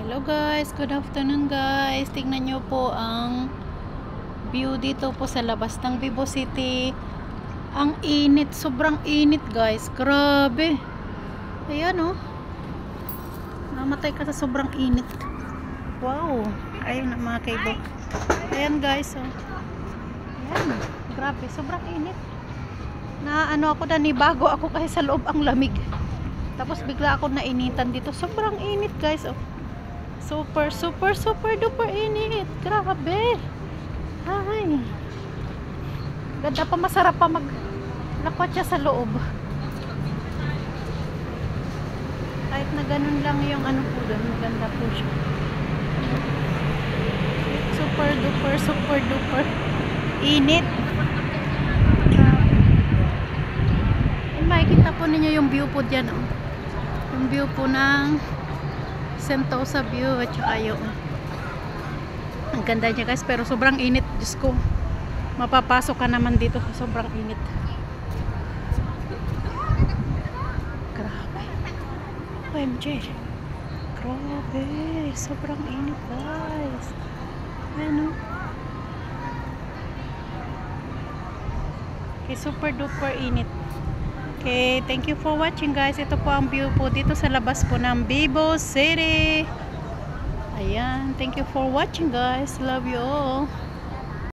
Hello guys, good afternoon guys. Tingnan nyo po ang view dito po sa labas ng Vivo City. Ang init, sobrang init guys. Grabe. Ayan oh. Namatay ka sa sobrang init. Wow. Ayun ang mga kaibo. Ayan guys oh. Ayan. Grabe, sobrang init. Na ano ako na bago ako kasi sa loob ang lamig. Tapos bigla ako nainitan dito. Sobrang init guys oh. Super duper init. Grabe. Ay. Ganda pa, masarap pa maglakot siya sa loob. Kahit na ganun lang yung ano po doon, maganda po siya. Super duper init. And makikita po ninyo yung view po dyan oh. Yung view po ng Sentosa view at saka yun. Ang ganda niya guys, pero sobrang init. Diyos ko, mapapasok ka naman dito sa sobrang init. Grabe. OMG. Grabe. Sobrang init guys. Ano? Okay, super duper init. Okay, thank you for watching guys. Ito po ang view po dito sa labas po ng Vivo City. Ayan, thank you for watching guys. Love you all.